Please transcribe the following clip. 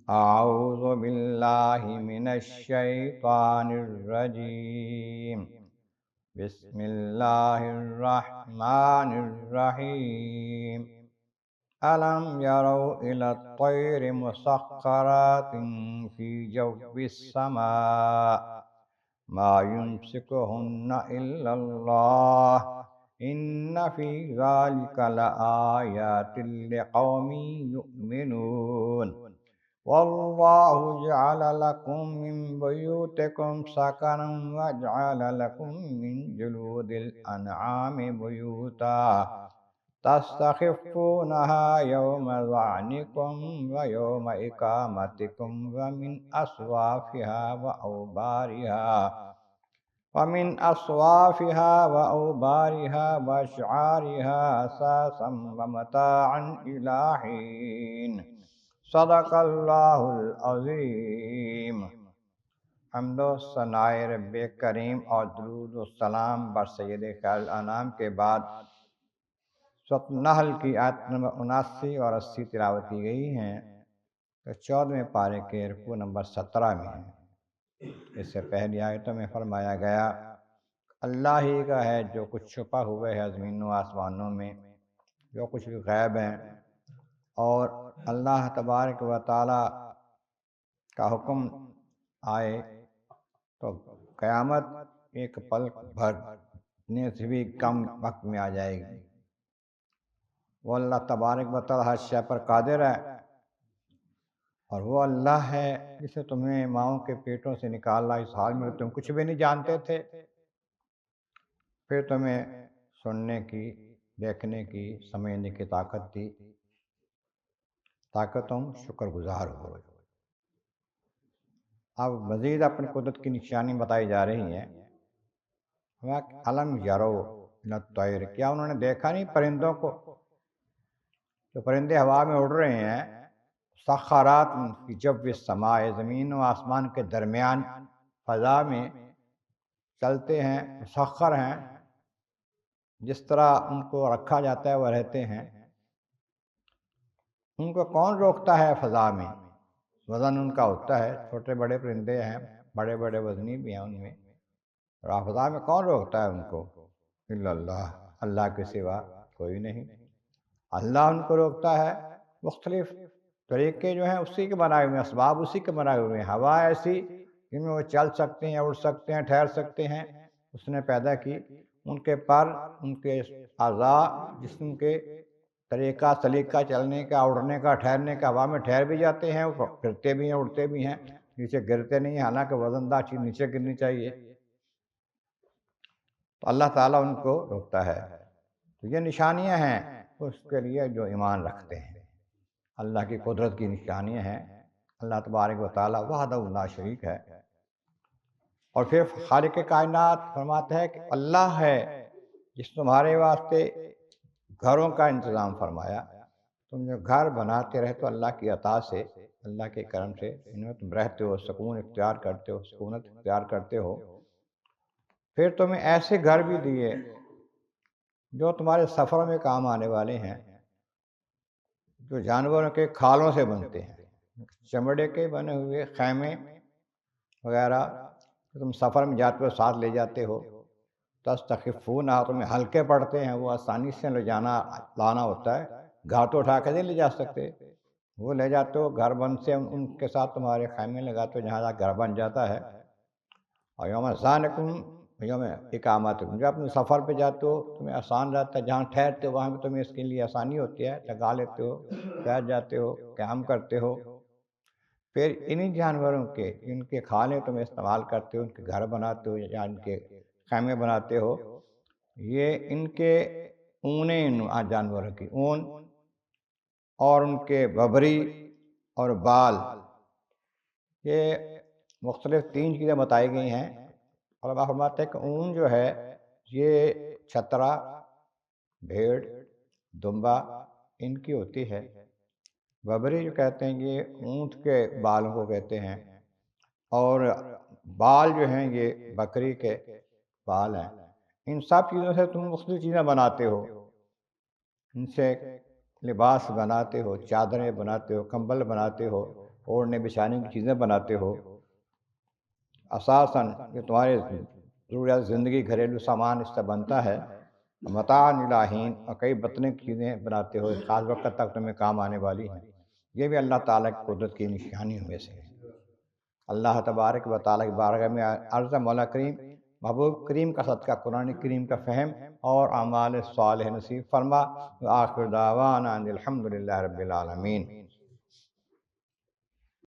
أعوذ بالله من الشيطان الرجيم. بسم الله الرحمن الرحيم. ألم يروا إلى الطير مسخرات في جو السماء ما يمسكهن إلا الله إن في ذلك لآيات لقوم يؤمنون. والله جعل لكم من بيوتكم سكنا وجعل لكم من جلود الأنعام بيوتا تستخفونها يوم ظعنكم ويوم إقامتكم ومن أصوافها وأشعارها أساسا ومتاعا إلى حين. صدق اللہ العظیم۔ حمد و ثنائے رب کریم اور درود و سلام بر سید خیر الانام کے بعد سورۃ النحل کی آیت نمبر 79 اور 80 تلاوت کی گئی ہیں، تو 14ویں پارے کے رکوع نمبر 17 میں ہیں۔ اس سے پہلی آیتوں میں فرمایا گیا اللہ ہی کا ہے جو کچھ چھپا ہوا ہے زمین و آسمانوں میں، جو کچھ بھی غیب ہیں، اور اللہ تبارک و تعالی کا حکم آئے تو قیامت ایک پل بھرنے سے بھی کم وقت میں آ جائے گی۔ وہ اللہ تبارک و تعالی ہر شے پر قادر ہے، اور وہ اللہ ہے جس نے تمہیں ماؤں کے پیٹوں سے نکالا اس حال میں تم کچھ بھی نہیں جانتے تھے، پھر تمہیں سننے کی، دیکھنے کی، سمجھنے کی طاقت دی تاکہ تم شکر گزار ہو۔ اب مزید اپنی قدرت کی نشانی بتائی جا رہی ہیں۔ علم یرو الطیر، کیا انہوں نے دیکھا نہیں پرندوں کو؟ جو پرندے ہوا میں اڑ رہے ہیں، سخرات فی جو السماء، زمین و آسمان کے درمیان فضا میں چلتے ہیں، مسخر ہیں، جس طرح ان کو رکھا جاتا ہے وہ رہتے ہیں۔ ان کو کون روکتا ہے فضا میں؟ وزن ان کا ہوتا ہے، چھوٹے بڑے پرندے ہیں، بڑے بڑے وزنی بھی ہیں ان میں، اور فضا میں کون روکتا ہے ان کو؟ الا اللہ، اللہ کے سوا کوئی نہیں۔ اللہ ان کو روکتا ہے۔ مختلف طریقے جو ہیں اسی کے بنائے ہوئے ہیں، اسباب اسی کے بنائے ہوئے ہیں۔ ہوا ایسی جن میں وہ چل سکتے ہیں، اڑ سکتے ہیں، ٹھہر سکتے ہیں، اس نے پیدا کی۔ ان کے پر، ان کے اعضاء، جسم کے طریقہ سلیقہ چلنے کا، اڑنے کا، ٹھہرنے کا، ہوا میں ٹھہر بھی جاتے ہیں، وہ پھرتے بھی ہیں، اڑتے بھی ہیں، نیچے گرتے نہیں ہیں، حالانکہ وزن دار چیز نیچے گرنی چاہیے۔ تو اللہ تعالیٰ ان کو روکتا ہے۔ تو یہ نشانیاں ہیں اس کے لیے جو ایمان رکھتے ہیں، اللہ کی قدرت کی نشانیاں ہیں۔ اللہ تبارک و تعالیٰ وحدہ لا شریک ہے۔ اور پھر خالق کائنات فرماتا ہے کہ اللہ ہے جس تمہارے واسطے گھروں کا انتظام فرمایا۔ تم جو گھر بناتے رہے تو اللہ کی عطا سے، اللہ کے کرم سے ان میں تم رہتے ہو، سکون اختیار کرتے ہو، سکونت اختیار کرتے ہو۔ پھر تمہیں ایسے گھر بھی دیے جو تمہارے سفر میں کام آنے والے ہیں، جو جانوروں کے کھالوں سے بنتے ہیں، چمڑے کے بنے ہوئے خیمے وغیرہ تم سفر میں جاتے ہو، ساتھ لے جاتے ہو۔ تستخفونہ، تمہیں ہلکے پڑتے ہیں، وہ آسانی سے لے جانا لانا ہوتا ہے، گھر تو اٹھا کے نہیں لے جا سکتے، وہ لے جاتے ہو گھر بند سے، ان کے ساتھ تمہارے خیمے لگاتے ہو جہاں گھر بن جاتا ہے۔ اور یوم ذانکم یوم اقامتکم، جب اپنے سفر پہ جاتے ہو تمہیں آسان رہتا ہے، جہاں ٹھہرتے ہو وہاں بھی تمہیں اس کے لیے آسانی ہوتی ہے، لگا لیتے ہو، ٹھہر جاتے ہو، قیام کرتے ہو۔ پھر انہی جانوروں کے ان کے کھالیں تم استعمال کرتے ہو، ان کے گھر بناتے ہو یا ان کے خیمے بناتے ہو۔ یہ ان کے اونیں، جانوروں کی اون اور ان کے ببری اور بال، یہ مختلف 3 چیزیں بتائی گئی ہیں۔ علماء فرماتے ہیں کہ اون جو ہے یہ چھترا، بھیڑ، دمبا ان کی ہوتی ہے۔ ببری جو کہتے ہیں یہ اونٹ کے بالوں کو کہتے ہیں، اور بال جو ہیں یہ بکری کے بال ہیں۔ ان سب چیزوں سے تم مختلف چیزیں بناتے ہو، ان سے لباس بناتے ہو، چادریں بناتے ہو، کمبل بناتے ہو، اوڑھنے بچھانے کی چیزیں بناتے ہو، اساساً یہ تمہارے ضروریات زندگی گھریلو سامان اس سے بنتا ہے، متاع الہین، اور کئی بطنے کی چیزیں بناتے ہو ایک خاص وقت تک تمہیں کام آنے والی ہیں، یہ بھی اللہ تعالیٰ کی قدرت کی نشانیوں میں سے ہے۔ اللہ تبارک و تعالیٰ کی بارگاہ میں عرض ہے، مولا کریم محبوب کریم کا صدقہ قرآن کریم کا فہم اور اعمال صالح نصیب فرما۔ وآخر دعوانا ان الحمد للہ رب العالمین۔